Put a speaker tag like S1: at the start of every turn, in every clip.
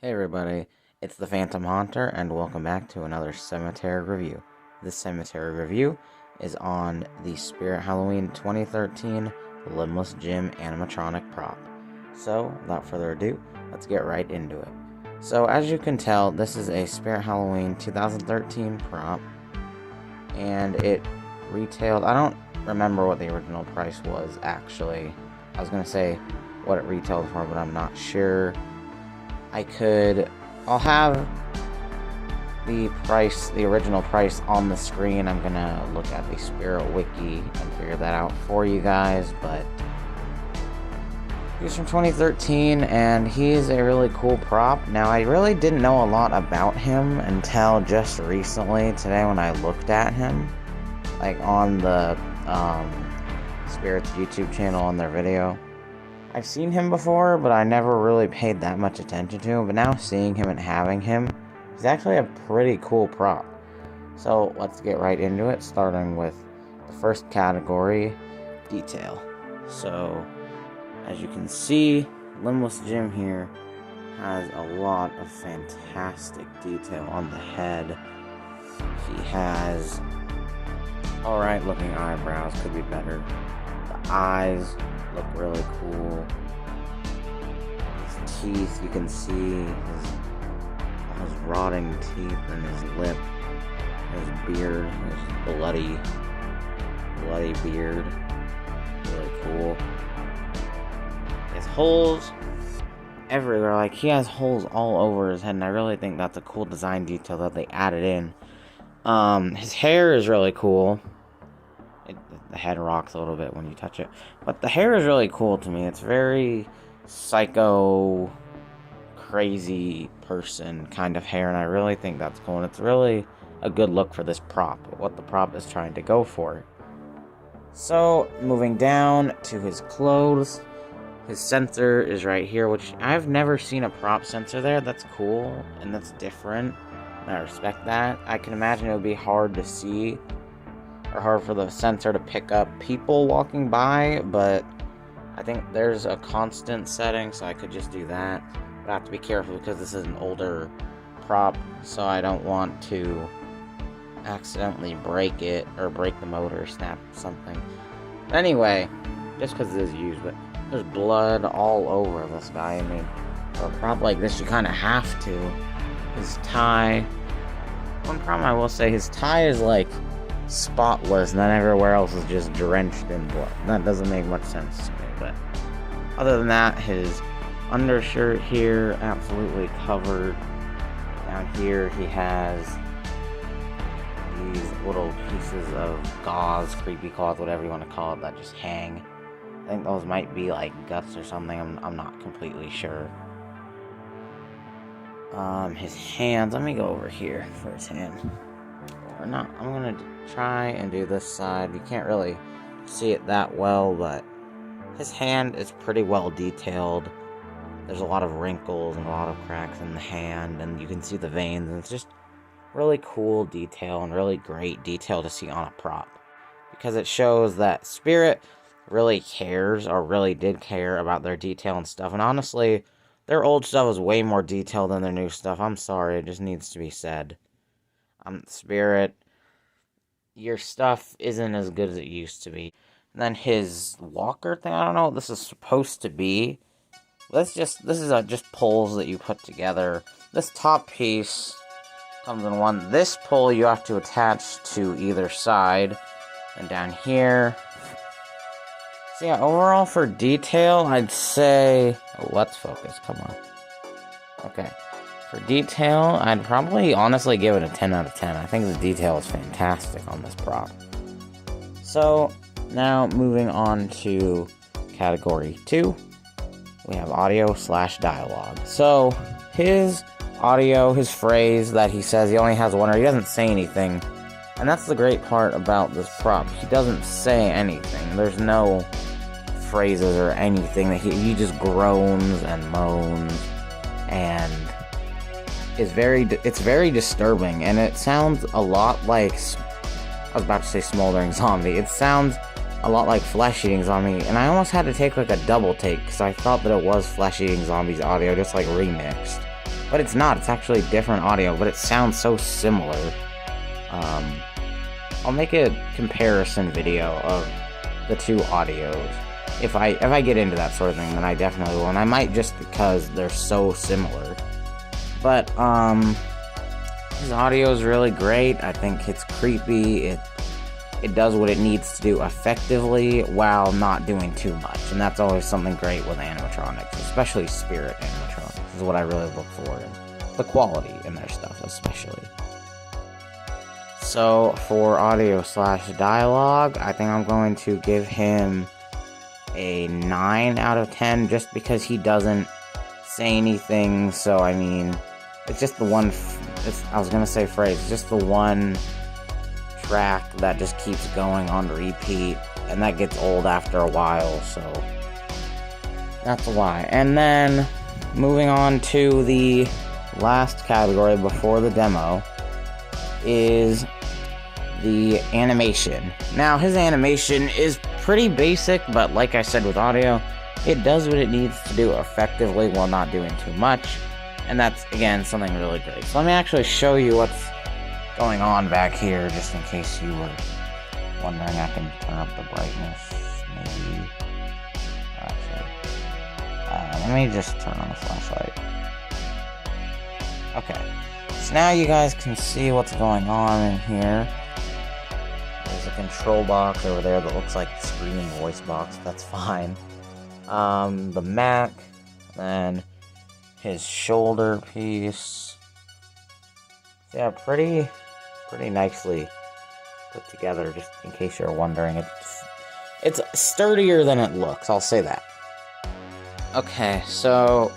S1: Hey everybody, it's the Phantom Haunter, and welcome back to another cemetery review. This cemetery review is on the Spirit Halloween 2013 Limbless Gym animatronic prop. So, without further ado, let's get right into it. So, as you can tell, this is a Spirit Halloween 2013 prop, and it retailed, I don't remember what the original price was actually. I was going to say what it retailed for, but I'm not sure. I'll have the original price on the screen. I'm gonna look at the Spirit Wiki and figure that out for you guys, but he's from 2013, and he's a really cool prop. Now, I really didn't know a lot about him until just recently, today, when I looked at him, like on the Spirit's YouTube channel on their video. I've seen him before, but I never really paid that much attention to him. But now seeing him and having him, he's actually a pretty cool prop. So let's get right into it, starting with the first category, detail. So, as you can see, Limbless Gym here has a lot of fantastic detail on the head. He has alright looking eyebrows, could be better. The eyes look really cool. His teeth, you can see his rotting teeth and his lip, his beard, his bloody beard. Really cool. His holes everywhere, like he has holes all over his head, and I really think that's a cool design detail that they added in. His hair is really cool. The head rocks a little bit when you touch it, but the hair is really cool to me. It's very psycho, crazy person kind of hair, and I really think that's cool, and it's really a good look for this prop, what the prop is trying to go for. So, moving down to his clothes, his sensor is right here, which I've never seen a prop sensor there. That's cool, and that's different, and I respect that. I can imagine it would be hard to see, or hard for the sensor to pick up people walking by, but I think there's a constant setting, so I could just do that. But I have to be careful because this is an older prop, so I don't want to accidentally break it, or break the motor, or snap something. But anyway, just because it is used, but there's blood all over this guy. I mean, for a prop like this, you kind of have to. His tie, one problem I will say, his tie is like spotless, and then everywhere else is just drenched in blood. That doesn't make much sense to me, but other than that, his undershirt here, absolutely covered. Down here, he has these little pieces of gauze, creepy cloth, whatever you want to call it, that just hang. I think those might be like guts or something, I'm not completely sure. His hands, let me go over here for his hand. Or not, I'm gonna try and do this side. You can't really see it that well, but his hand is pretty well detailed. There's a lot of wrinkles and a lot of cracks in the hand, and you can see the veins, and it's just really cool detail and really great detail to see on a prop, because it shows that Spirit really cares, or really did care, about their detail and stuff. And honestly, their old stuff is way more detailed than their new stuff. I'm sorry, it just needs to be said. Spirit, your stuff isn't as good as it used to be. And then his walker thing, I don't know what this is supposed to be. This is just poles that you put together. This top piece comes in one. This pole you have to attach to either side. And down here. So yeah, overall for detail, I'd say... Oh, let's focus, come on. Okay. For detail, I'd probably honestly give it a 10 out of 10. I think the detail is fantastic on this prop. So, now moving on to category 2. We have audio/dialogue. So, his audio, his phrase that he says, he only has one, or he doesn't say anything. And that's the great part about this prop. He doesn't say anything. There's no phrases or anything. That he just groans and moans, and it's very disturbing, and it sounds a lot like, I was about to say Smoldering Zombie. It sounds a lot like Flesh Eating Zombie, and I almost had to take like a double take because I thought that it was Flesh Eating Zombie's audio, just like remixed. But it's not. It's actually different audio, but it sounds so similar. I'll make a comparison video of the two audios. If I get into that sort of thing, then I definitely will, and I might just because they're so similar. But his audio is really great. I think it's creepy. It does what it needs to do effectively while not doing too much, and that's always something great with animatronics, especially spirit animatronics. Is what I really look for in the quality in their stuff, especially. So for audio/dialogue, I think I'm going to give him a 9 out of 10, just because he doesn't say anything. So I mean, it's just the one. I was gonna say phrase. It's just the one track that just keeps going on repeat, and that gets old after a while. So that's why. And then moving on to the last category before the demo is the animation. Now, his animation is pretty basic, but like I said with audio, it does what it needs to do effectively while not doing too much, and that's, again, something really great. So let me actually show you what's going on back here, just in case you were wondering. I can turn up the brightness, maybe. Actually, let me just turn on the flashlight. Okay, so now you guys can see what's going on in here. There's a control box over there that looks like the screen voice box. That's fine. The Mac, then his shoulder piece. Yeah, pretty nicely put together, just in case you're wondering. It's sturdier than it looks, I'll say that. Okay, so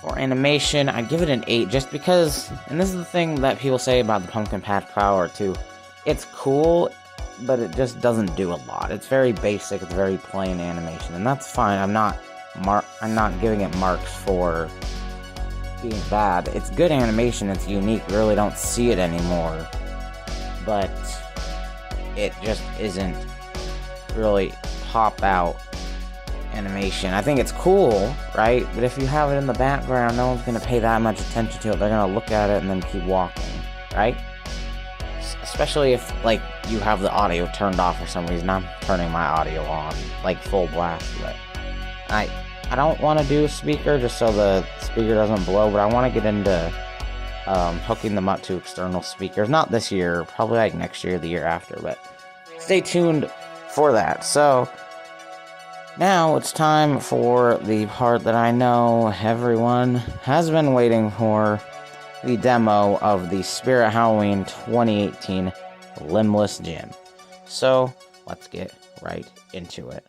S1: for animation, I'd give it an 8, just because, and this is the thing that people say about the Pumpkin Patch Power too, it's cool, but it just doesn't do a lot. It's very basic, it's very plain animation, and that's fine. I'm not giving it marks for being bad. It's good animation, it's unique, we really don't see it anymore, but it just isn't really pop out animation. I think it's cool, right? But if you have it in the background, no one's gonna pay that much attention to it. They're gonna look at it and then keep walking, right? Especially if, like, you have the audio turned off for some reason. I'm turning my audio on, like, full blast, but I don't want to do a speaker just so the speaker doesn't blow, but I want to get into hooking them up to external speakers. Not this year, probably like next year, the year after, but stay tuned for that. So now it's time for the part that I know everyone has been waiting for, the demo of the Spirit Halloween 2018 Limbless Gym. So let's get right into it.